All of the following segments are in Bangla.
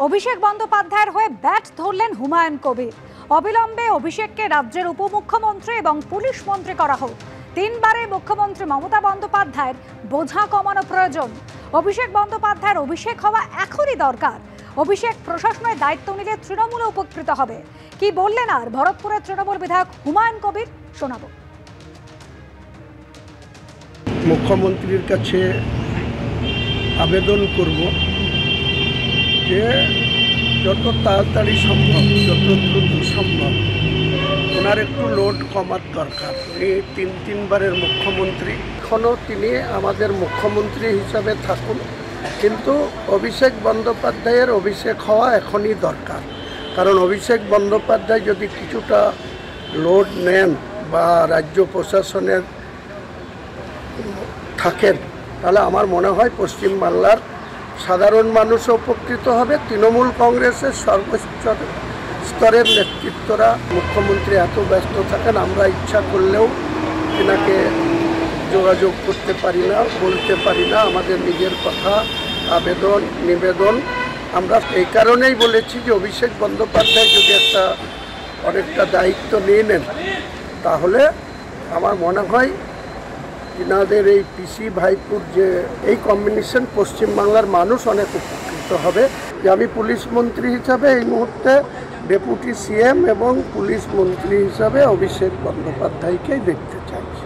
অভিষেক বন্দ্যোপাধ্যায়ের হয়ে ব্যাট ধরলেন হুমায়ুন কবির। অবিলম্বে অভিষেককে রাজ্যের উপমুখ্যমন্ত্রী এবং পুলিশ মন্ত্রী করা হোক। 3 বারের মুখ্যমন্ত্রী মমতা বন্দ্যোপাধ্যায়ের বোঝা কমানো প্রয়োজন। অভিষেক বন্দ্যোপাধ্যায়ের অভিষেক হওয়া এখনই দরকার। অভিষেক প্রশাসনের দায়িত্ব নিলে তৃণমূল উপকৃত হবে। কি বললেন আর ভরতপুরের তৃণমূল বিধায়ক হুমায়ুন কবির, শোনাবো। মুখ্যমন্ত্রীর কাছে আবেদন করব যে যত তাড়াতাড়ি সম্ভব, যত দ্রুত সম্ভব ওনার একটু লোড কমার দরকার। উনি 3বারের মুখ্যমন্ত্রী, এখনও তিনি আমাদের মুখ্যমন্ত্রী হিসাবে থাকুন, কিন্তু অভিষেক বন্দ্যোপাধ্যায়ের অভিষেক হওয়া এখনই দরকার। কারণ অভিষেক বন্দ্যোপাধ্যায় যদি কিছুটা লোড নেন বা রাজ্য প্রশাসনের থাকেন, তাহলে আমার মনে হয় পশ্চিমবাংলার সাধারণ মানুষও উপকৃত হবে। তৃণমূল কংগ্রেসের সর্বোচ্চ স্তরের নেতৃত্বরা, মুখ্যমন্ত্রী এত ব্যস্ত থাকেন, আমরা ইচ্ছা করলেও এনাকে যোগাযোগ করতে পারি না, বলতে পারি না আমাদের নিজের কথা, আবেদন নিবেদন। আমরা এই কারণেই বলেছি যে অভিষেক বন্দ্যোপাধ্যায় যদি অনেকটা দায়িত্ব নিয়ে নেন, তাহলে আমার মনে হয় এনাদের এই পিসি ভাইপুর যে এই কম্বিনেশন, পশ্চিমবাংলার মানুষ অনেক উপকৃত হবে। যে আমি পুলিশ মন্ত্রী হিসাবে এই মুহূর্তে ডেপুটি সিএম এবং পুলিশ মন্ত্রী হিসাবে অভিষেক বন্দ্যোপাধ্যায়কেই দেখতে চাইছি।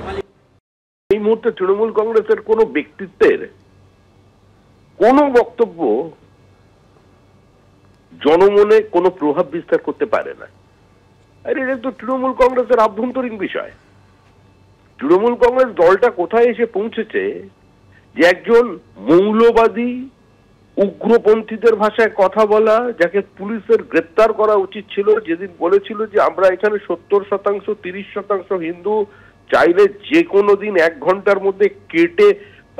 এই মুহূর্তে তৃণমূল কংগ্রেসের কোনো ব্যক্তিত্বের কোনো বক্তব্য জনমনে কোনো প্রভাব বিস্তার করতে পারে না। আর এটা তো তৃণমূল কংগ্রেসের আভ্যন্তরীণ বিষয়। তৃণমূল কংগ্রেস দলটা কোথায় এসে পৌঁছেছে যে একজন মৌলবাদী, উগ্রপন্থীদের ভাষায় কথা বলা, যাকে পুলিশের গ্রেপ্তার করা উচিত ছিল, যেদিন বলেছিল যে আমরা এখানে 70% 30% হিন্দু, চাইলে যে কোনো দিন 1 ঘন্টার মধ্যে কেটে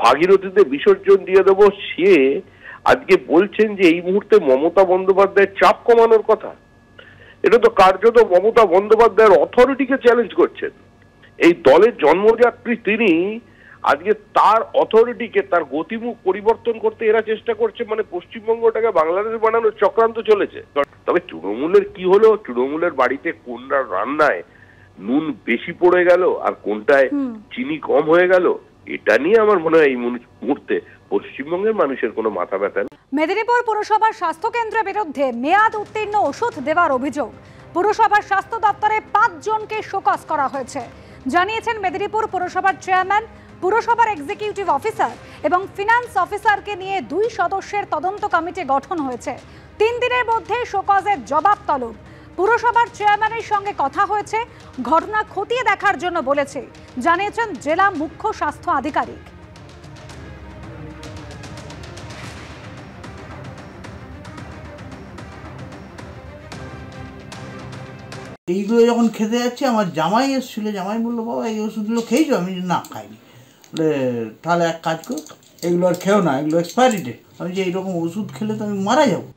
ভাগীরথীতে বিসর্জন দিয়ে দেবো, সে আজকে বলছেন যে এই মুহূর্তে মমতা বন্দ্যোপাধ্যায়ের চাপ কমানোর কথা। এটা তো কার্যত মমতা বন্দ্যোপাধ্যায়ের অথরিটিকে চ্যালেঞ্জ করছেন। এই দলের জন্মযাত্রী তিনি, আজকে তার অথরিটিকে, তার গতিমুখ পরিবর্তন করতে এরা চেষ্টা করছে। মানে পশ্চিমবঙ্গটাকে বাংলাদেশ বানানোর চক্রান্ত চলেছে। তবে তৃণমূলের কি হলো, তৃণমূলের বাড়িতে কোনটা রান্নায় নুন বেশি পড়ে গেল আর কোনটায় চিনি কম হয়ে গেল, এটা নিয়ে আমার মনে হয় এই মুহূর্তে পশ্চিমবঙ্গের মানুষের কোনো মাথা ব্যথা নেই। মেদিনীপুর পুরসভার স্বাস্থ্য কেন্দ্রের বিরুদ্ধে মেয়াদ উত্তীর্ণ ওষুধ দেওয়ার অভিযোগ। পুরসভার স্বাস্থ্য দপ্তরে 5 জনকে শোকজ করা হয়েছে, জানিয়েছেন মেদিনীপুর পুরসভার চেয়ারম্যান, পুরসভার এক্সিকিউটিভ অফিসার এবং ফিনান্স অফিসারকে নিয়ে 2 সদস্যের তদন্ত কমিটি গঠন হয়েছে। 3 দিনের মধ্যে শোকজের জবাব তলব। পুরসভার চেয়ারম্যানের সঙ্গে কথা হয়েছে, ঘটনা খতিয়ে দেখার জন্য বলেছে, জানিয়েছেন জেলা মুখ্য স্বাস্থ্য আধিকারিক। এইগুলো যখন খেতে যাচ্ছি, আমার জামাই এসেছিল, জামাই বললো বাবা এই ওষুধগুলো খেয়েছো? আমি না খাইনি। বলে তাহলে এক কাজ করো, এগুলো আর খেও না, এগুলো এক্সপায়ারি ডেট। আমি যে এইরকম ওষুধ খেলে তো আমি মারা যাবো।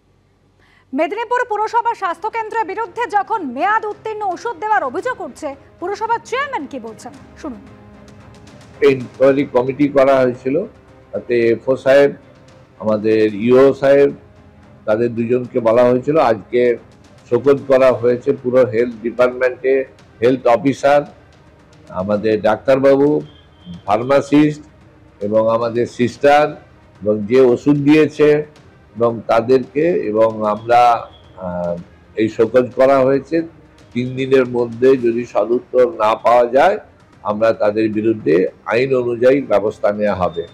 মেদিনীপুর পুরসভার স্বাস্থ্য কেন্দ্রের বিরুদ্ধে যখন মেয়াদ উত্তীর্ণ ওষুধ দেওয়ার অভিযোগ উঠছে, পুরসভার চেয়ারম্যান কি বলছেন শুনুন। ইনকোয়ারি কমিটি করা হয়েছিল, তাতে এফও সাহেব, আমাদের ইও সাহেব, তাদের 2 জনকে বলা হয়েছিল। আজকে শোকজ করা হয়েছে পুরো হেলথ ডিপার্টমেন্টে, হেলথ অফিসার, আমাদের ডাক্তারবাবু, ফার্মাসিস্ট এবং আমাদের সিস্টার, এবং যে ওষুধ দিয়েছে এবং তাদেরকে, এবং আমরা এই শোকজ করা হয়েছে। 3 দিনের মধ্যে যদি সদুত্তর না পাওয়া যায়, আমরা তাদের বিরুদ্ধে আইন অনুযায়ী ব্যবস্থা নেওয়া হবে।